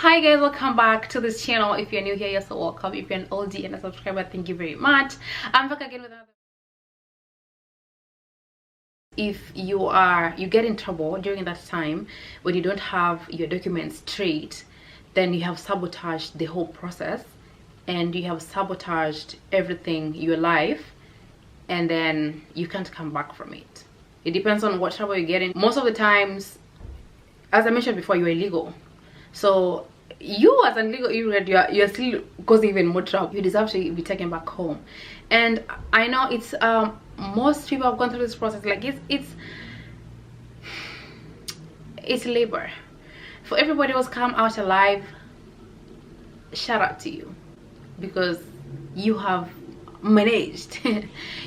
Hi guys, welcome back to this channel. If you're new here, you're so welcome. If you're an oldie and a subscriber, thank you very much. I'm back again with another. If you get in trouble during that time when you don't have your documents straight, then you have sabotaged the whole process and you have sabotaged everything, your life, and then you can't come back from it. It depends on what trouble you get in. Most of the times, as I mentioned before, you're illegal. So you as an illegal immigrant, you're still causing even more trouble. You deserve to be taken back home. And I know it's most people have gone through this process. Like it's labor. For everybody who's come out alive, shout out to you, because you have managed.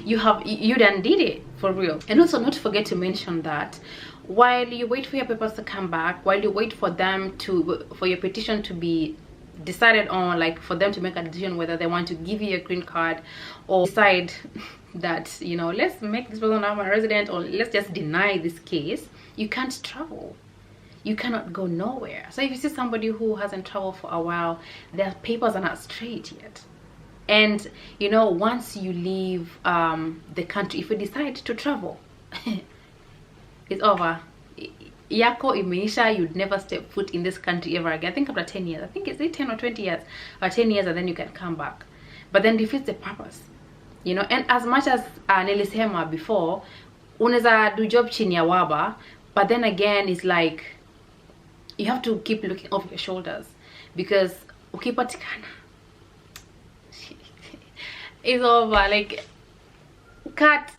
you done did it for real. And also, not to forget to mention that while you wait for your papers to come back, while you wait for them for your petition to be decided on, like for them to make a decision whether they want to give you a green card or decide that, you know, let's make this person now a resident, or let's just deny this case, you can't travel. You cannot go nowhere. So if you see somebody who hasn't traveled for a while, their papers are not straight yet. And you know, once you leave the country, if you decide to travel, it's over. Yako imeisha. You'd never step foot in this country ever again. I think after 10 years, I think it's 10 or 20 years, or 10 years, and then you can come back. But then defeats the purpose, you know. And as much as nilisema before, unaweza do job chini ya waba, but then again, it's like you have to keep looking over your shoulders, because ukipatikana, it's over. Like, cut.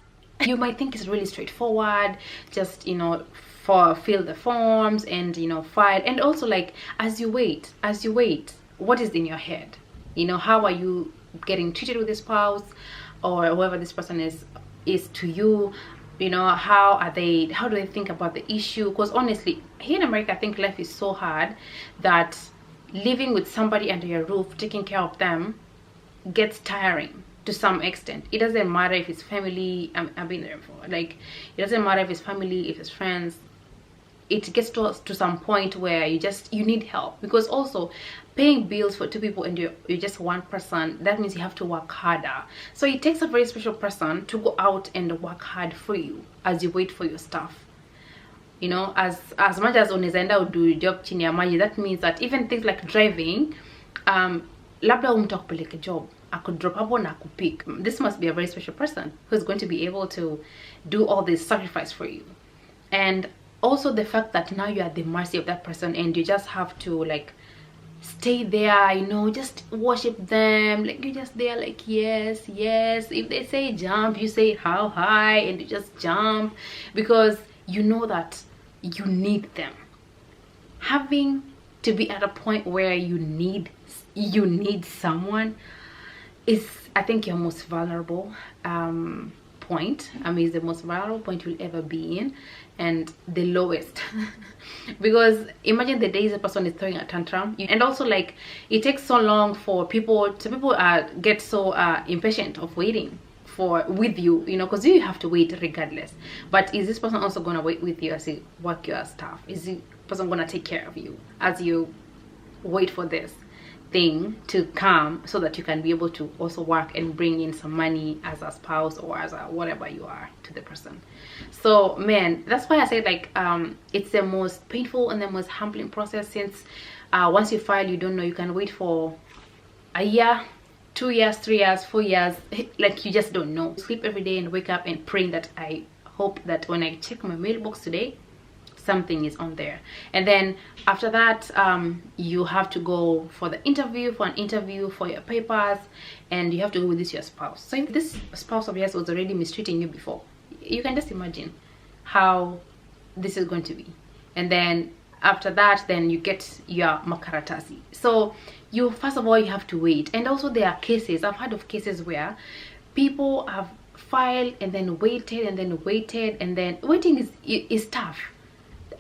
You might think it's really straightforward, just, you know, fill the forms and, you know, file. And also, like, as you wait, what is in your head? You know, how are you getting treated with the spouse or whoever this person is to you? You know, how do they think about the issue? Because honestly, here in America, I think life is so hard that living with somebody under your roof, taking care of them, gets tiring to some extent. It doesn't matter if it's family. I've been there before. Like, it doesn't matter if it's family, if it's friends. It gets to some point where you need help, because also paying bills for two people and you're just one person, that means you have to work harder. So it takes a very special person to go out and work hard for you as you wait for your stuff. You know, as much as unazaenda do job chini ya maji, that means that even things like driving, labda umtakupeleke job, I could drop hapo na kupick. This must be a very special person who's going to be able to do all this sacrifice for you. And also the fact that now you are at the mercy of that person and you just have to, like, stay there, you know, just worship them. Like, you're just there, like, yes. If they say jump, you say how high, and you just jump, because you know that you need them. Having to be at a point where you need someone is, I think, your most vulnerable point. I mean, it's the most vulnerable point you'll ever be in, and the lowest. Because imagine the days a person is throwing a tantrum, and also, like, it takes so long for people get so impatient of waiting with you, you know, because you have to wait regardless. But is this person also gonna wait with you as you work your stuff? Is this person gonna take care of you as you wait for this thing to come, so that you can be able to also work and bring in some money as a spouse or as a whatever you are to the person? So man, that's why I say, like, it's the most painful and the most humbling process, since once you file, you don't know, you can wait for a year, 2 years, 3 years, 4 years, like, you just don't know. Sleep every day and wake up and praying that I hope that when I check my mailbox today, something is on there. And then after that, you have to go for an interview for your papers, and you have to go with your spouse. So if this spouse of yours was already mistreating you before, you can just imagine how this is going to be. And then after that, then you get your Makaratasi. So first of all, you have to wait. And also, there are cases, I've heard of cases where people have filed and then waited and then waited, and then waiting is tough.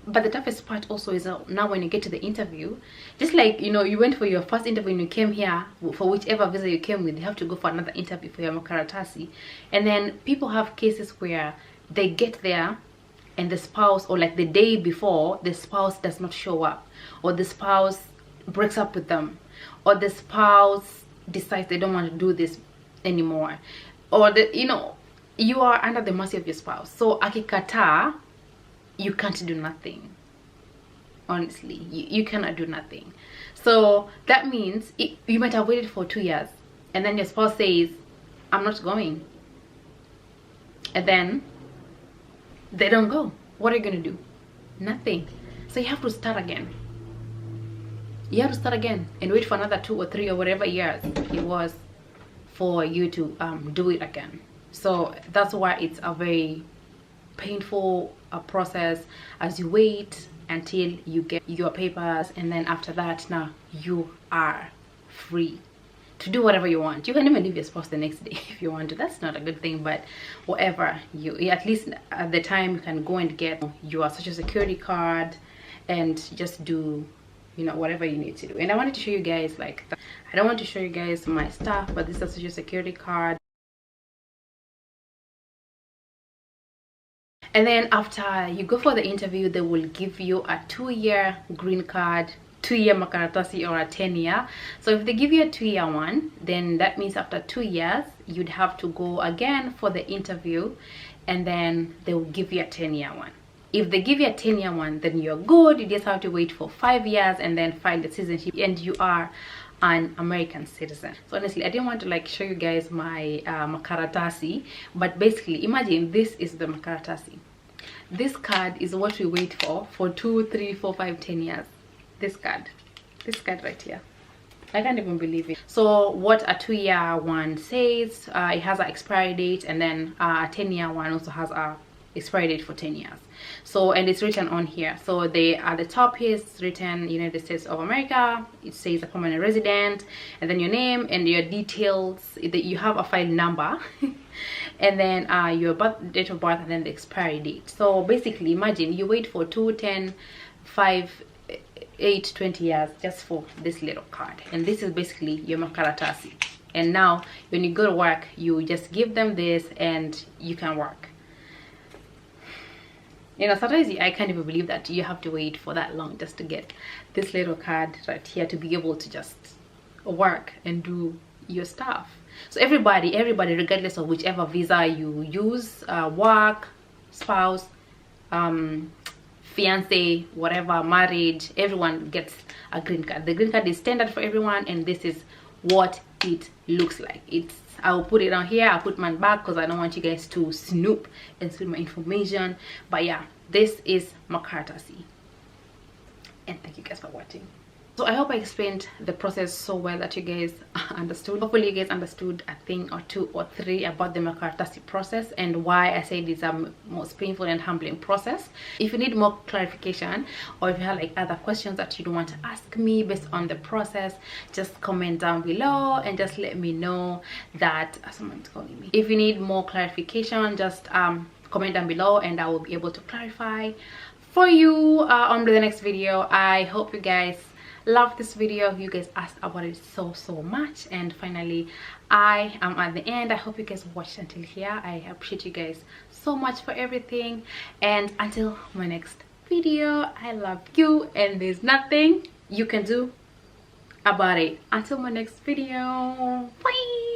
But the toughest part also is now when you get to the interview, just like, you know, you went for your first interview and you came here for whichever visa you came with, you have to go for another interview for your Makaratasi. And then people have cases where they get there and the spouse, or like the day before, the spouse does not show up, or the spouse breaks up with them, or the spouse decides they don't want to do this anymore, or you are under the mercy of your spouse. So akikataa, you can't do nothing. Honestly, you cannot do nothing. So that means you might have waited for 2 years, and then your spouse says, I'm not going, and then they don't go. What are you gonna do? Nothing. So you have to start again. You have to start again and wait for another 2 or 3 or whatever years it was for you to do it again. So that's why it's a very painful process, as you wait until you get your papers, and then after that, now you are free to do whatever you want. You can even leave your spouse the next day if you want to. That's not a good thing, but whatever, you at least at the time you can go and get your social security card and just do whatever you need to do. And I wanted to show you guys, like, I don't want to show you guys my stuff, but this is a social security card. And then after you go for the interview, they will give you a 2-year green card, 2-year Makaratasi, or a 10-year. So if they give you a 2-year one, then that means after 2 years you'd have to go again for the interview, and then they will give you a 10-year one. If they give you a 10-year one, then you're good. You just have to wait for 5 years and then file the citizenship, and you are an American citizen. So honestly, I didn't want to like show you guys my Makaratasi, but basically imagine this is the Makaratasi. This card is what we wait for 2, 3, 4, 5, 10 years. This card right here, I can't even believe it. So what a 2-year one says, it has an expiry date, and then a 10-year one also has a expiry date for 10 years. So, and it's written on here. So they at the top here is written United States of America. It says a permanent resident, and then your name and your details. You have a file number and then your date of birth, and then the expiry date. So basically imagine you wait for 2, 10, 5, 8, 20 years just for this little card. And this is basically your Makaratasi. And now when you go to work, you just give them this and you can work. Sometimes I can't even believe that you have to wait for that long just to get this little card right here to be able to just work and do your stuff. So everybody, regardless of whichever visa you use, work, spouse, fiance, whatever, marriage, everyone gets a green card. The green card is standard for everyone, and this is what it looks like. I'll put it down here. I'll put mine back because I don't want you guys to snoop and steal my information. But yeah, this is Makaratasi, and thank you guys for watching. So I hope I explained the process so well that you guys understood. Hopefully you guys understood a thing or 2 or 3 about the Makaratasi process and why I said it's a most painful and humbling process. If you need more clarification, or if you have like other questions that you don't want to ask me based on the process, just comment down below and just let me know that someone's calling me. If you need more clarification, just comment down below and I will be able to clarify for you on the next video. I hope you guys love this video. You guys asked about it so much, and finally I am at the end. I hope you guys watched until here. I appreciate you guys so much for everything, and until my next video, I love you and there's nothing you can do about it. Until my next video, bye.